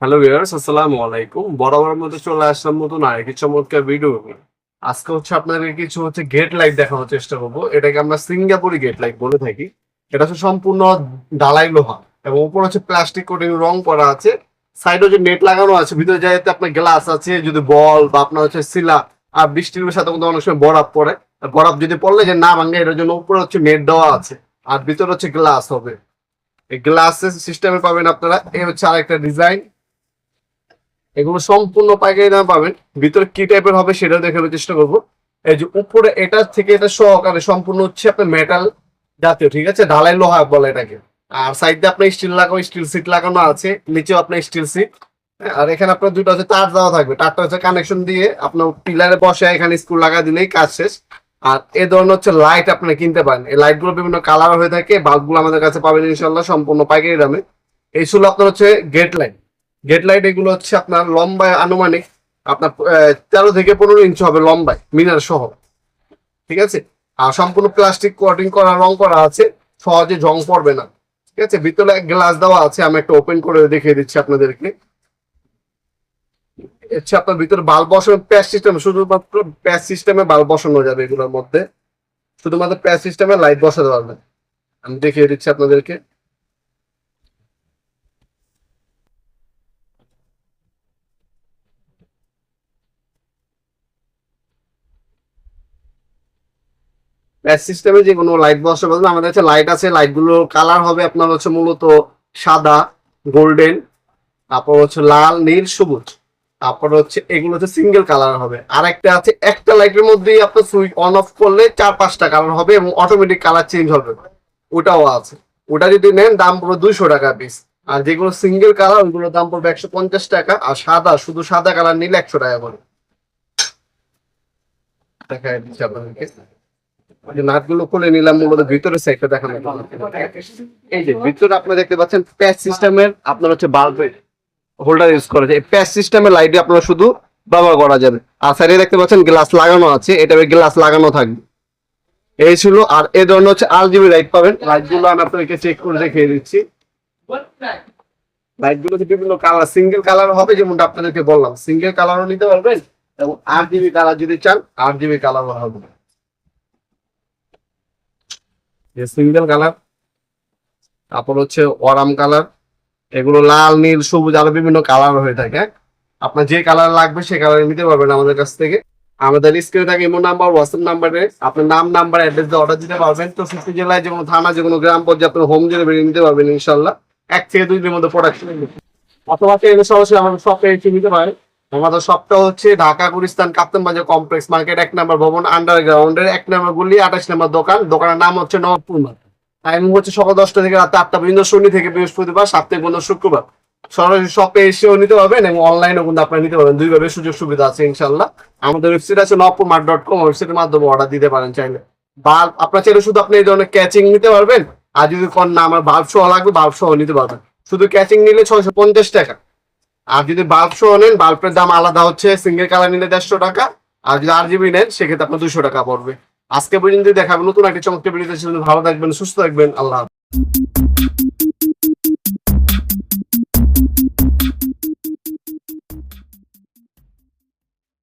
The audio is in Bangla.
হ্যালো ভিউয়ার্স, আসসালামু আলাইকুম। বরাবরের মধ্যে চলে আসলাম নতুন আরেকটি চমৎকার ভিডিও নিয়ে। আজকে আপনাদের কিছু গেট লাইট দেখানোর চেষ্টা করবো। এটাকে আমরা সিঙ্গাপুরি গেট লাইট বলে থাকি। এটা হচ্ছে সম্পূর্ণ ঢালাই লোহা এবং উপর হচ্ছে প্লাস্টিক কোটিং রং করা আছে। সাইডে যে নেট লাগানো আছে, ভিতরে যাইতে আপনার গ্লাস আছে, যদি বল বা আপনার হচ্ছে শিলা আর বৃষ্টির সাথে কিন্তু অনেক সময় বরফ পড়ে, বরফ যদি পড়লে যে না ভাঙে এটার জন্য উপরে হচ্ছে নেট দেওয়া আছে আর ভিতরে হচ্ছে গ্লাস হবে। এই গ্লাসের সিস্টেমে পাবেন আপনারা। এই হচ্ছে আরেকটা ডিজাইন। এগুলো সম্পূর্ণ পাইকারি দামে পাবেন। ভিতরে কি টাইপের হবে সেটাও দেখানোর চেষ্টা করবো। এই যে উপরে এটা থেকে এটা সহকারে সম্পূর্ণ হচ্ছে আপনার মেটাল জাতীয়, ঠিক আছে, ঢালাই লোহা বলে এটাকে। আর সাইডে আপনার স্টিল লাগানো, স্টিল সিট লাগানো আছে, নিচেও আপনার স্টিল সিট। আর এখানে আপনার দুটো হচ্ছে তার দেওয়া থাকবে। তারটা হচ্ছে কানেকশন দিয়ে আপনার পিলারে বসে এখানে স্ক্রু লাগা দিলেই কাজ শেষ। আর এ ধরনের হচ্ছে লাইট আপনি কিনতে পারেন। এই লাইট গুলো বিভিন্ন কালার হয়ে থাকে। বাল্বগুলো আমাদের কাছে পাবেন ইনশাল্লাহ সম্পূর্ণ পাইকারি দামে। এই ছিল আপনার হচ্ছে গেট লাইট। গেট লাইট এগুলো হচ্ছে আপনার লম্বায় আনুমানিক আপনার 13 থেকে 15 ইঞ্চি হবে লম্বায়, মিনার সহ, ঠিক আছে। আর সম্পূর্ণ প্লাস্টিক কোটিং করা, রং করা আছে, সহজে জং পড়বে না, ঠিক আছে। ভিতরে গ্লাস দেওয়া আছে, আমি একটা ওপেন করে দেখিয়ে দিচ্ছি আপনাদেরকে। হচ্ছে আপনার ভিতরে বাল্ব বসানো, প্যাচ সিস্টেম, শুধুমাত্র প্যাচ সিস্টেমে বাল্ব বসানো যাবে এগুলোর মধ্যে। শুধুমাত্র প্যাচ সিস্টেমে লাইট বসাতে পারবেন। আমি দেখিয়ে দিচ্ছি আপনাদেরকে। প্যাচ সিস্টেমে যে কোনো লাইট বসাতে পারবেন। আমাদের কাছে লাইট আছে। লাইট গুলোর কালার হবে আপনার হচ্ছে মূলত সাদা, গোল্ডেন, তারপর হচ্ছে লাল, নীল, সবুজ। তারপর হচ্ছে এগুলো হচ্ছে সিঙ্গেল কালার হবে। আর একটা আছে, একটা লাইটের মধ্যেই আপনার সুইচ অন অফ করলে 4-5টা কালার হবে এবং অটোমেটিক কালার চেঞ্জ হবে, ওটাও আছে। ওটা যদি নেন দাম পড়বে 200 টাকা পিস। আর যেগুলো সিঙ্গেল কালার ওইগুলোর দাম পড়বে 150 টাকা। আর সাদা, শুধু সাদা কালার নিলে 100 টাকা করে। দেখা দিচ্ছি আপনাদেরকে। যে নাটগুলো খুলে নিলাম, মূলত ভিতরে সাইডটা দেখানো। এই যে ভিতরে আপনি দেখতে পাচ্ছেন প্যাচ সিস্টেমের আপনার হচ্ছে বাল্বের হোল্ডার ইউজ করা যায়। প্যাচ সিস্টেমের লাইটে আপনারা শুধু ব্যবহার করা যাবে। আর সাইডে দেখতে পাচ্ছেন গ্লাস লাগানো আছে, এটা গ্লাস লাগানো থাকবে। এই ছিল। আর এই ধরনের হচ্ছে RGB লাইট পাবেন। লাইট গুলো আমি আপনাদেরকে চেক করে দেখিয়ে দিচ্ছি। লাইট গুলো বিভিন্ন কালার, সিঙ্গেল কালার হবে, যেমনটা আপনাদেরকে বললাম, সিঙ্গেল কালারও নিতে পারবেন এবং RGB কালার যদি চান RGB কালারও হবে। সিঙ্গেল কালার, তারপর হচ্ছে অরাম কালার, এগুলো লাল, নীল, সবুজ, আরো বিভিন্ন কালার হয়ে থাকে। আপনার যে কালার লাগবে সে কালার নিতে পারবেন আমাদের কাছ থেকে। আমাদের স্ক্রিনে থাকে ইমো নাম্বার, হোয়াটসঅ্যাপ নাম্বারে আপনার নাম, নাম্বার, অ্যাড্রেস দিয়ে অর্ডার দিতে পারবেন। তো 60 জেলায় যে কোনো থানা, যে কোনো গ্রাম পর্যায়ে আপনার হোম ডেলিভারি নিতে পারবেন ইনশাল্লাহ। 1 থেকে 2 দিনের মধ্যে প্রোডাক্ট অথবা এনে সরাসরি আমাদের শপে এসে নিতে পারেন। আমাদের শপটা হচ্ছে ঢাকা গুলিস্তান কাপ্তান বাজার কমপ্লেক্স মার্কেট, 1 নম্বর ভবন, আন্ডারগ্রাউন্ডের 1 নম্বর গলি, 28 নম্বর দোকান। দোকানের নাম হচ্ছে নবাবপুর মার্কেট। টাইম হচ্ছে সকাল 10টা থেকে রাত 8টা পর্যন্ত, শনি থেকে বৃহস্পতিবার, সাপ্তাহিক বন্ধ শুক্রবার। সরাসরি শপে এসেও নিতে পারবেন এবং অনলাইনেও কিন্তু আপনারা নিতে পারবেন। দুইভাবে সুযোগ সুবিধা আছে ইনশাল্লাহ। আমাদের ওয়েবসাইট আছে nopurmart.com, ওয়েবসাইটের মাধ্যমে অর্ডার দিতে পারেন চাইলে। বাল্ব আপনার চাইলে শুধু আপনি এই ধরনের ক্যাচিং নিতে পারবেন। আর যদি কোন না আমার বাল্ব সহ লাগবে, বাল্ব সহ নিতে পারবেন। শুধু ক্যাচিং নিলে 650 টাকা। আর যদি বাল্ব সহ নেন, বাল্বের দাম আলাদা হচ্ছে। সিঙ্গেল কালার নিলে 150 টাকা। আর যদি RGB নেন সেক্ষেত্রে আপনার 200 টাকা পড়বে। আজকে পর্যন্ত দেখাবেন নতুন একটি চমৎকার ভিডিওতে। ভালো থাকবেন, সুস্থ থাকবেন, আল্লাহ হাফেজ।